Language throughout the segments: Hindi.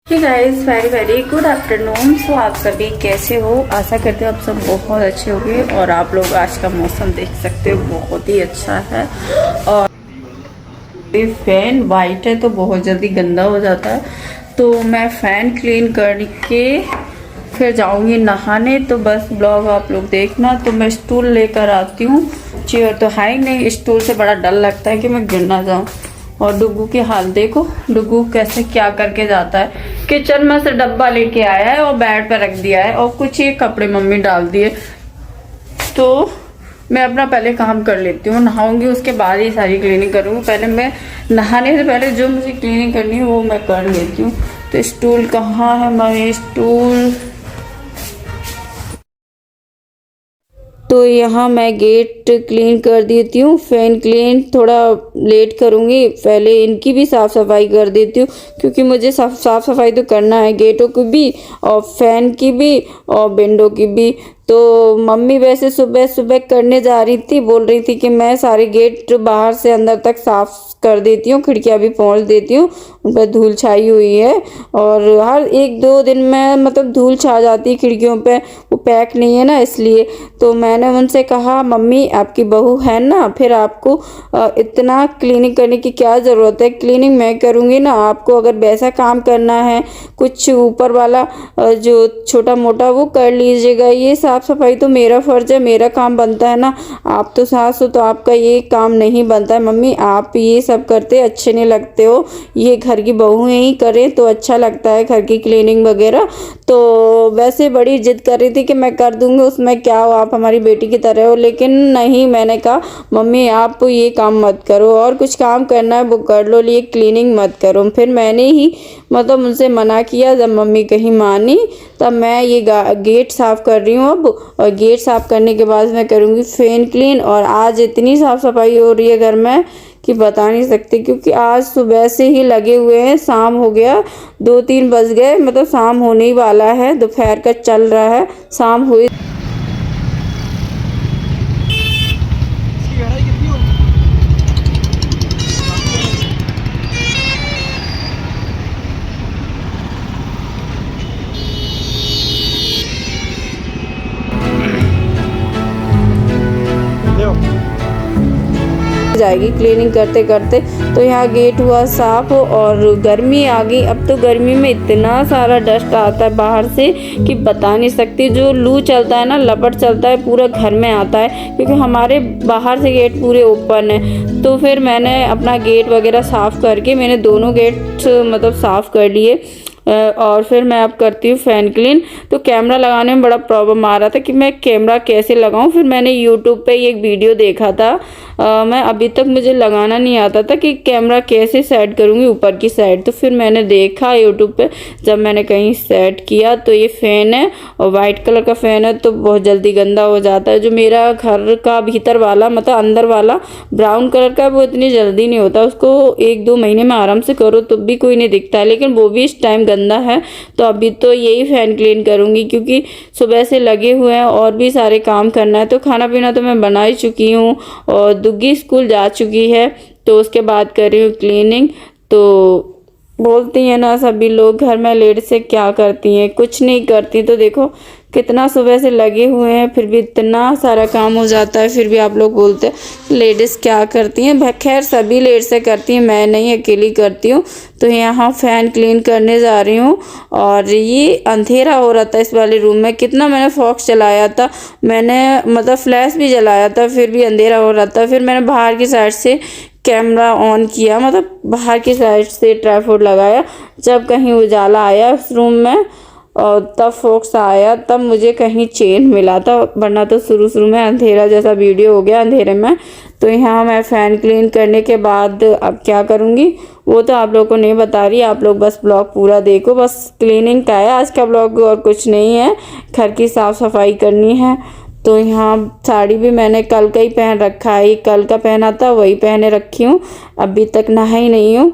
हे guys, very very good afternoon. So आप सभी कैसे हो? आशा करते हो आप सब बहुत अच्छे होंगे। और आप लोग आज का मौसम देख सकते हो, बहुत ही अच्छा है। और फैन वाइट है तो बहुत जल्दी गंदा हो जाता है, तो मैं फ़ैन क्लीन करके फिर जाऊंगी नहाने। तो बस ब्लॉग आप लोग देखना। तो मैं स्टूल लेकर आती हूँ, चेयर तो है ही नहीं, स्टूल से बड़ा डर लगता है कि मैं गिर ना जाऊँ। और डुगू की हाल देखो, डुगू कैसे क्या करके जाता है। किचन में से डब्बा लेके आया है और बेड पर रख दिया है और कुछ ही कपड़े मम्मी डाल दिए। तो मैं अपना पहले काम कर लेती हूँ, नहाऊंगी उसके बाद ही सारी क्लीनिंग करूँगी। पहले मैं नहाने से पहले जो मुझे क्लीनिंग करनी है वो मैं कर लेती हूँ। तो स्टूल कहाँ है? मैं स्टूल, तो यहाँ मैं गेट क्लीन कर देती हूँ। फैन क्लीन थोड़ा लेट करूँगी, पहले इनकी भी साफ़ सफाई कर देती हूँ, क्योंकि मुझे साफ़ सफाई तो करना है, गेटों की भी और फैन की भी और विंडो की भी। तो मम्मी वैसे सुबह सुबह करने जा रही थी, बोल रही थी कि मैं सारे गेट बाहर से अंदर तक साफ़ कर देती हूँ, खिड़कियाँ भी पोंछ देती हूँ, उन पर धूल छाई हुई है। और हर एक दो दिन में मतलब धूल छा जाती है खिड़कियों पे, वो पैक नहीं है ना, इसलिए। तो मैंने उनसे कहा मम्मी आपकी बहू है ना, फिर आपको इतना क्लीनिंग करने की क्या ज़रूरत है, क्लीनिंग मैं करूँगी ना। आपको अगर वैसा काम करना है कुछ ऊपर वाला जो छोटा मोटा, वो कर लीजिएगा। ये साफ़ सफाई तो मेरा फ़र्ज़ है, मेरा काम बनता है ना। आप तो सास हो तो आपका ये काम नहीं बनता है। मम्मी आप ये सब करते अच्छे नहीं लगते हो, ये घर की बहुएं ही करें तो अच्छा लगता है, घर की क्लीनिंग वगैरह। तो वैसे बड़ी जिद कर रही थी कि मैं कर दूंगी, उसमें क्या हो, आप हमारी बेटी की तरह हो। लेकिन नहीं, मैंने कहा मम्मी आप ये काम मत करो, और कुछ काम करना है वो कर लो, ये क्लीनिंग मत करो। फिर मैंने ही मतलब उनसे मना किया। जब मम्मी कहीं मानी तब मैं ये गेट साफ़ कर रही हूँ अब। और गेट साफ़ करने के बाद मैं करूँगी फैन क्लीन। और आज इतनी साफ़ सफाई हो रही है घर में कि बता नहीं सकती, क्योंकि आज सुबह से ही लगे हुए हैं। शाम हो गया, 2-3 बज गए, मतलब शाम होने ही वाला है, दोपहर का चल रहा है, शाम हुई। जाएगी क्लीनिंग करते करते। तो यहाँ गेट हुआ साफ। और गर्मी आ गई। अब तो गर्मी में इतना सारा डस्ट आता है बाहर से कि बता नहीं सकती। जो लू चलता है ना, लपट चलता है, पूरा घर में आता है, क्योंकि हमारे बाहर से गेट पूरे ओपन है। तो फिर मैंने अपना गेट वगैरह साफ़ करके, मैंने दोनों गेट मतलब साफ़ कर लिए। और फिर मैं अब करती हूँ फ़ैन क्लीन। तो कैमरा लगाने में बड़ा प्रॉब्लम आ रहा था कि मैं कैमरा कैसे लगाऊं। फिर मैंने यूट्यूब पे एक वीडियो देखा था। मैं अभी तक मुझे लगाना नहीं आता था कि कैमरा कैसे सेट करूँगी ऊपर की साइड। तो फिर मैंने देखा यूट्यूब पे, जब मैंने कहीं सेट किया तो ये फ़ैन है और वाइट कलर का फ़ैन है, तो बहुत जल्दी गंदा हो जाता है। जो मेरा घर का भीतर वाला मतलब अंदर वाला ब्राउन कलर का, वो इतनी जल्दी नहीं होता, उसको 1-2 महीने में आराम से करो तो भी कोई नहीं दिखता है, लेकिन वो भी इस टाइम गंदा है। तो अभी तो यही फ़ैन क्लीन करूँगी, क्योंकि सुबह से लगे हुए हैं और भी सारे काम करना है। तो खाना पीना तो मैं बना ही चुकी हूँ और दुग्गी स्कूल जा चुकी है, तो उसके बाद कर रही हूँ क्लीनिंग। तो बोलती हैं ना सभी लोग, घर में लेट से क्या करती हैं, कुछ नहीं करती। तो देखो कितना सुबह से लगे हुए हैं, फिर भी इतना सारा काम हो जाता है। फिर भी आप लोग बोलते हैं लेडीज़ क्या करती हैं। खैर सभी लेट से करती हैं, मैं नहीं अकेली करती हूँ। तो यहाँ फ़ैन क्लीन करने जा रही हूँ। और ये अंधेरा हो रहा था इस वाले रूम में, कितना मैंने फॉक्स चलाया था, मैंने मतलब फ्लैश भी जलाया था, फिर भी अंधेरा हो रहा था। फिर मैंने बाहर की साइड से कैमरा ऑन किया, मतलब बाहर की साइड से ट्राइपॉड लगाया। जब कहीं उजाला आया उस रूम में और तब फोक्स आया, तब मुझे कहीं चेन मिला था, वरना तो शुरू में अंधेरा जैसा वीडियो हो गया अंधेरे में। तो यहाँ मैं फ़ैन क्लीन करने के बाद अब क्या करूँगी वो तो आप लोगों को नहीं बता रही, आप लोग बस ब्लॉग पूरा देखो। बस क्लीनिंग का है आज का ब्लॉग, और कुछ नहीं है। घर की साफ़ सफाई करनी है। तो यहाँ साड़ी भी मैंने कल का ही पहन रखा है, कल का पहना था वही पहने रखी हूँ, अभी तक नहाई नहीं हूँ।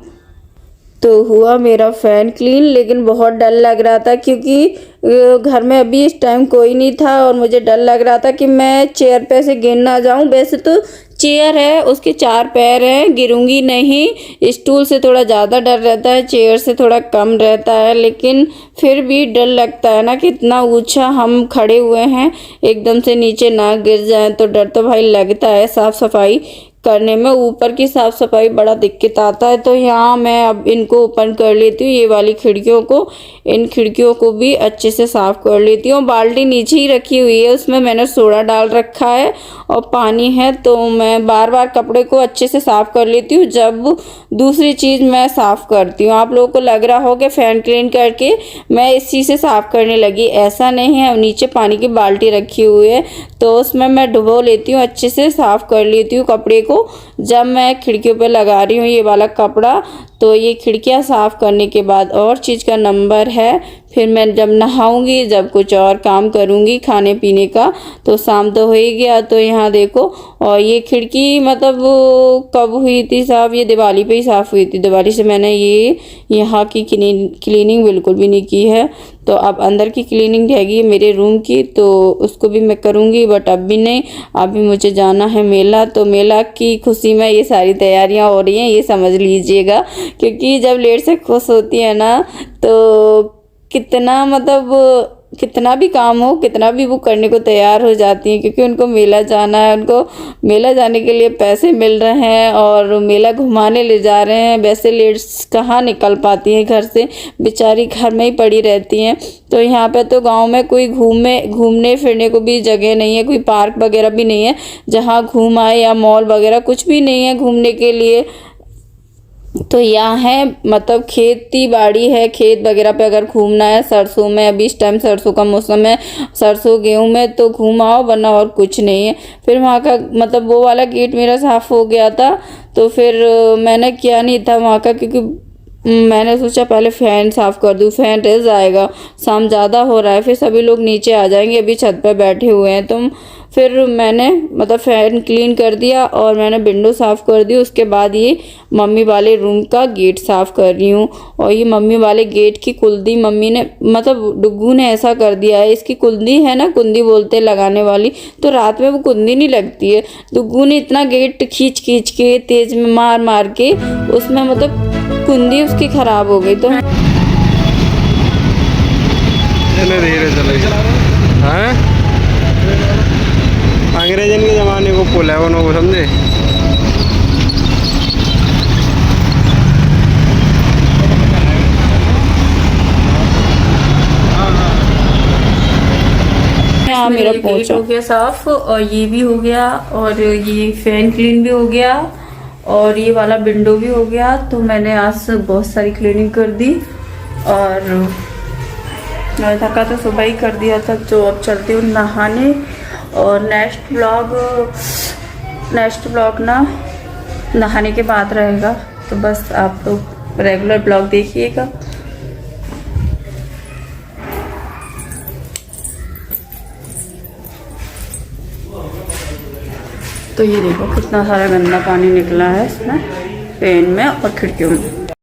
तो हुआ मेरा फ़ैन क्लीन, लेकिन बहुत डर लग रहा था, क्योंकि घर में अभी इस टाइम कोई नहीं था और मुझे डर लग रहा था कि मैं चेयर पे से गिर ना जाऊं। वैसे तो चेयर है उसके 4 पैर हैं, गिरूंगी नहीं। स्टूल से थोड़ा ज़्यादा डर रहता है, चेयर से थोड़ा कम रहता है, लेकिन फिर भी डर लगता है ना कि इतना ऊंचा हम खड़े हुए हैं, एकदम से नीचे ना गिर जाए तो डर तो भाई लगता है। साफ़ सफाई करने में ऊपर की साफ़ सफाई बड़ा दिक्कत आता है। तो यहाँ मैं अब इनको ओपन कर लेती हूँ, ये वाली खिड़कियों को, इन खिड़कियों को भी अच्छे से साफ़ कर लेती हूँ। बाल्टी नीचे ही रखी हुई है, उसमें मैंने सोडा डाल रखा है और पानी है, तो मैं बार बार कपड़े को अच्छे से साफ़ कर लेती हूँ जब दूसरी चीज़ मैं साफ़ करती हूँ। आप लोगों को लग रहा होगा फैन क्लीन करके मैं इसी से साफ़ करने लगी, ऐसा नहीं है। नीचे पानी की बाल्टी रखी हुई है तो उसमें मैं डुबो लेती हूँ, अच्छे से साफ़ कर लेती हूँ कपड़े को। जब मैं खिड़कियों पे लगा रही हूँ ये वाला कपड़ा, तो ये खिड़कियाँ साफ़ करने के बाद और चीज़ का नंबर है। फिर मैं जब नहाऊंगी, जब कुछ और काम करूंगी खाने पीने का, तो शाम तो हो ही गया। तो यहाँ देखो, और ये खिड़की मतलब कब हुई थी साफ़, ये दिवाली पे ही साफ़ हुई थी। दिवाली से मैंने ये यहाँ की क्लीनिंग बिल्कुल भी नहीं की है। तो अब अंदर की क्लीनिंग रहेगी मेरे रूम की, तो उसको भी मैं करूँगी, बट अब भी नहीं। अभी मुझे जाना है मेला, तो मेला की खुशी में ये सारी तैयारियां हो रही हैं, ये समझ लीजिएगा। क्योंकि जब लेट से खुश होती है ना, तो कितना मतलब कितना भी काम हो, कितना भी वो करने को तैयार हो जाती हैं, क्योंकि उनको मेला जाना है, उनको मेला जाने के लिए पैसे मिल रहे हैं और मेला घुमाने ले जा रहे हैं। वैसे लेट्स कहाँ निकल पाती हैं घर से, बेचारी घर में ही पड़ी रहती हैं। तो यहाँ पे तो गांव में कोई घूमने फिरने को भी जगह नहीं है, कोई पार्क वगैरह भी नहीं है जहाँ घूम आए, या मॉल वगैरह कुछ भी नहीं है घूमने के लिए। तो यहाँ है मतलब खेती बाड़ी है, खेत वगैरह पे अगर घूमना है, सरसों में, अभी इस टाइम सरसों का मौसम है, सरसों गेहूं में तो घूम आओ, वरना और कुछ नहीं है। फिर वहाँ का मतलब वो वाला गेट मेरा साफ़ हो गया था, तो फिर मैंने किया नहीं था वहाँ का, क्योंकि मैंने सोचा पहले फ़ैन साफ़ कर दूँ, फ़ैन रह जाएगा, शाम ज़्यादा हो रहा है, फिर सभी लोग नीचे आ जाएंगे, अभी छत पर बैठे हुए हैं। तो फिर मैंने मतलब फ़ैन क्लीन कर दिया और मैंने विंडो साफ़ कर दी। उसके बाद ये मम्मी वाले रूम का गेट साफ़ कर रही हूँ। और ये मम्मी वाले गेट की कुल्दी मम्मी ने मतलब डुग्गू ने ऐसा कर दिया है, इसकी कुल्दी है ना, कुंदी बोलते हैं लगाने वाली, तो रात में वो कुंदी नहीं लगती है। डुग्गू ने इतना गेट खींच के तेज़ में मार मार के उसमें मतलब कुंदी उसकी ख़राब हो गई। तो अंग्रेजन के ज़माने को पुल है वो, समझे। हाँ, मेरा पोंछ हो गया साफ, और ये भी हो गया, और ये फैन क्लीन भी हो गया, और ये वाला विंडो भी हो गया। तो मैंने आज बहुत सारी क्लीनिंग कर दी, और थका तो सुबह ही कर दिया था। तो अब चलती हूँ नहाने, और नेक्स्ट ब्लॉग ना नहाने के बाद रहेगा। तो बस आप लोग रेगुलर ब्लॉग देखिएगा। तो ये देखो कितना सारा गंदा पानी निकला है इसमें, पेन में और खिड़कियों में।